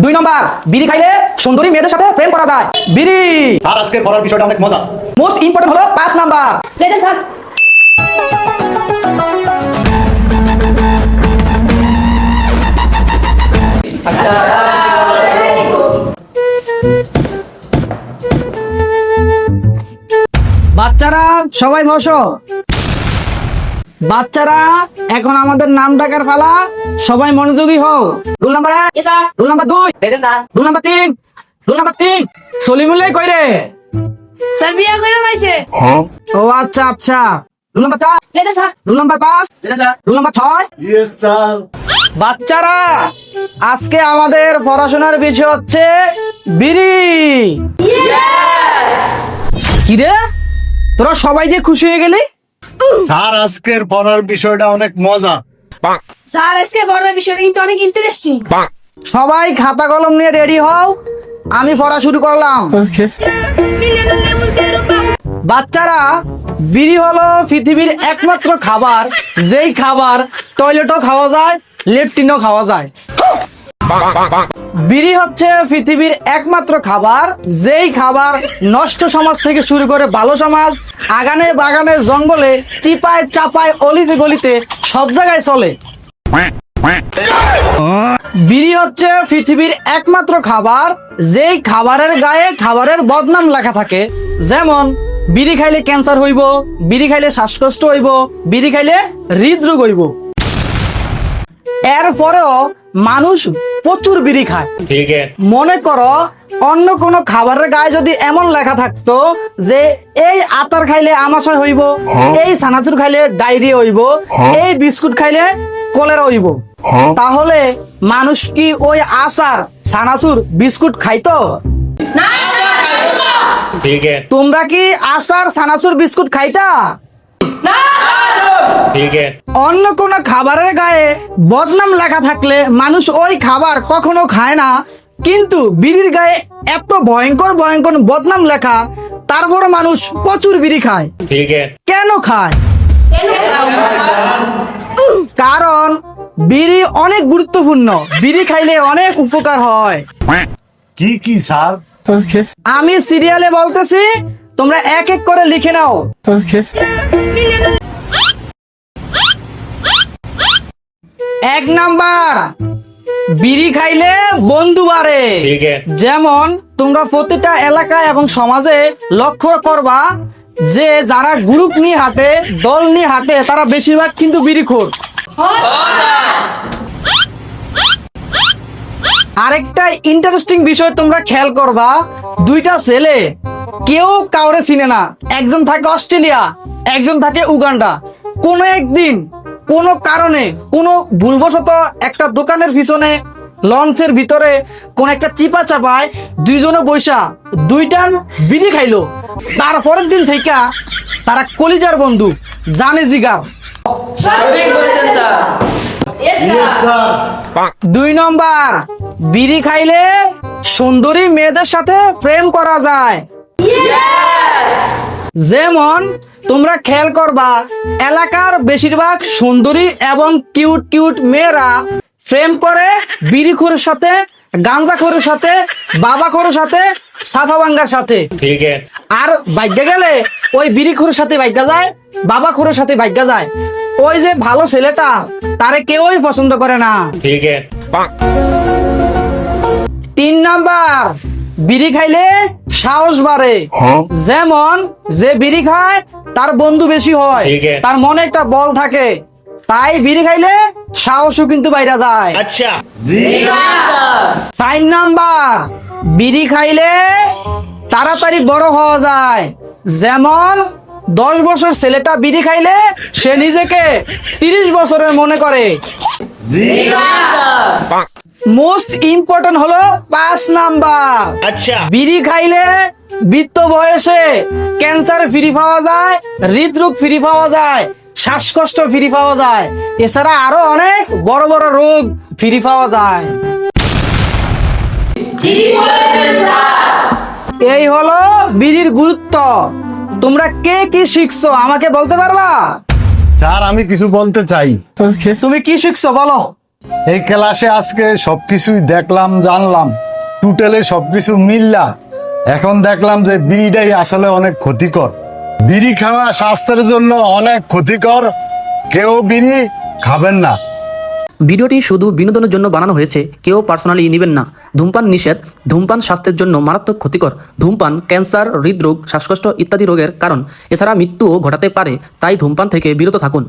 2 নম্বর, বিড়ি খাইলে সুন্দরী মেয়েদের সাথে প্রেম করা যায়। বিড়ি। স্যার আজকের পড়ার বিষয়টা অনেক মজা। মোস্ট ইম্পর্টেন্ট হলো 5 নাম্বার। Present sir. বাচ্চারা সবাই বসো। বাচ্চারা এখন আমাদের নাম ডাকার পালা, সবাই মনোযোগী হও। Rule number 1, yes sir. Rule number 2, present sir. Rule number 3, rule number 3। Salimullah কই রে? স্যার বিয়ে করে লাইছে। ও আচ্ছা আচ্ছা। Rule number 4, present sir. Rule number 5, present sir. Rule number 6। Yes sir. বাচ্চারা আজকে আমাদের পড়াশোনার বিষয় হচ্ছে বিড়ি। কি রে, তোরা সবাই যে খুশি হয়ে গেলি? স্যার আজকের পড়ার বিষয়টা অনেক মজা। স্যার আজকে পড়ার বিষয়টা কিন্তু অনেক ইন্টারেস্টিং। সবাই খাতা কলম নিয়ে রেডি হও, আমি পড়া শুরু করলাম। বাচ্চারা, বিড়ি হলো পৃথিবীর একমাত্র খাবার, যেই খাবার টয়লেটও খাওয়া যায়, লেফটিনও খাওয়া যায়। বিড়ি হচ্ছে পৃথিবীর একমাত্র খাবার, যেই খাবার নষ্ট সমাজ থেকে শুরু করে ভালো সমাজ, আগানে বাগানে জঙ্গলে, চিপায় চাপায় অলিতে গলিতে সব জায়গায় চলে। বিড়ি হচ্ছে পৃথিবীর একমাত্র খাবার, যেই খাবারের গায়ে খাবারের বদনাম লেখা থাকে। যেমন বিড়ি খাইলে ক্যান্সার হইব, বিড়ি খাইলে শ্বাসকষ্ট হইব, বিড়ি খাইলে হৃদরোগ হইব। এরপরেও মানুষ প্রচুর বিড়ি খায়। ঠিক আছে। মনে করো অন্য কোনো খাবারের গায়ে যদি এমন লেখা থাকতো যে এই আচার খাইলে আমাশয় হইব, এই সানাচুর খাইলে ডায়রিয়া হইব, এই বিস্কুট খাইলে কলেরা হইব, তাহলে মানুষ কি ওই আচার সানাচুর বিস্কুট খাইতো? ঠিক আছে। তোমরা কি আচার সানাচুর বিস্কুট খাইতা? ঠিক আছে। অন্য কোনো খাবারের গায়ে বদনাম লেখা থাকলে মানুষ ওই খাবার কখনো খায় না, কিন্তু বিড়ির গায়ে এত ভয়ঙ্কর ভয়ঙ্কর বদনাম লেখা, তারপরে মানুষ প্রচুর বিড়ি খায়। ঠিক আছে। কেন খায়? কারণ বিড়ি অনেক গুরুত্বপূর্ণ, বিড়ি খাইলে অনেক উপকার হয়। কি কি স্যার? আমি সিরিয়ালে বলতেছি, তোমরা এক এক করে লিখে নাও। 1 নাম্বার, বিড়ি খাইলে বন্ধু বাড়ে। ঠিক আছে। যেমন তোমরা প্রতিটা এলাকায় এবং সমাজে লক্ষ্য করবা যে যারা গ্রুপ নিয়ে হাঁটে, দল নিয়ে হাঁটে, তারা বেশিরভাগ কিন্তু বিড়িখোর। আরেকটা ইন্টারেস্টিং বিষয় তোমরা খেয়াল করবা, 2টা ছেলে কেউ কাউরে চিনে না, একজন থাকে অস্ট্রেলিয়া, একজন থাকে উগান্ডা। কোনো একদিন কোনো কারণে কোনো ভুলবশত একটা দোকানের পিছনে লঞ্চের ভিতরে কোন একটা চিপা চাপায় দুইজনে বৈশা 2টান বিড়ি খাইলো। তারপরের দিন থেকে তারা কলিজার বন্ধু, জানে জিগার। Yes sir. 2 নম্বর, বিড়ি খাইলে সুন্দরী মেয়েদের সাথে প্রেম করা যায়। যেমন তোমরা খেয়াল করবা, এলাকার বেশিরভাগ সুন্দরী এবং কিউট কিউট মেয়েরা প্রেম করে বিড়িখোরের সাথে, গাঞ্জাখোরের সাথে, বাবাখোরের সাথে, সাফাবাঙ্গার সাথে। ঠিক আছে। আর ভাগ্যে গেলে ওই বিড়িখোরের সাথে ভাগ্যা যায়, বাবাখোরের সাথে ভাগ্যা যায়। ওই যে ভালো ছেলেটা, তারে কেউই পছন্দ করে না। ঠিক আছে। 3 নাম্বার, বিড়ি খাইলে সাহস বাড়ে। যেমন যে বিড়ি খায় তার বন্ধু বেশি হয়, ঠিক আছে। তার মনে একটা বল থাকে, তাই বিড়ি খাইলে সাহসও কিন্তু বাইরে যায়। আচ্ছা। জি। 4 নাম্বার, বিড়ি খাইলে তাড়াতাড়ি বড় হওয়া যায়। যেমন 10 বছর ছেলেটা বিড়ি খাইলে সে নিজেকে 30 বছরের মনে করে। জি। মোস্ট ইম্পর্টেন্ট হলো 5 নাম্বার। আচ্ছা। বিড়ি খাইলে বৃদ্ধ বয়সে ক্যান্সার ফ্রি পাওয়া যায়, হৃদরোগ ফ্রি পাওয়া যায়, শ্বাসকষ্ট ফ্রি পাওয়া যায়, এছাড়া আরো অনেক বড় বড় রোগ ফ্রি পাওয়া যায়। এই হলো বিড়ির গুরুত্ব। তোমরা কে কি শিখছো আমাকে বলতে পারবা? স্যার আমি কিছু বলতে চাই। তুমি কি শিখছো বলো। এই ক্লাসে আজকে সবকিছুই দেখলাম, জানলাম, টোটালে সবকিছু মিললা। এখন দেখলাম যে বিড়িটাই আসলে অনেক ক্ষতিকর। বিড়ি খাওয়া স্বাস্থ্যের জন্য অনেক ক্ষতিকর, কেউ বিড়ি খাবেন না। ভিডিওটি শুধু বিনোদনের জন্য বানানো হয়েছে, কেউ পার্সোনালি নেবেন না। ধূমপান নিষেধ। ধূমপান স্বাস্থ্যের জন্য মারাত্মক ক্ষতিকর। ধূমপান ক্যান্সার, হৃদরোগ, শ্বাসকষ্ট ইত্যাদি রোগের কারণ, এছাড়া মৃত্যুও ঘটাতে পারে। তাই ধূমপান থেকে বিরত থাকুন।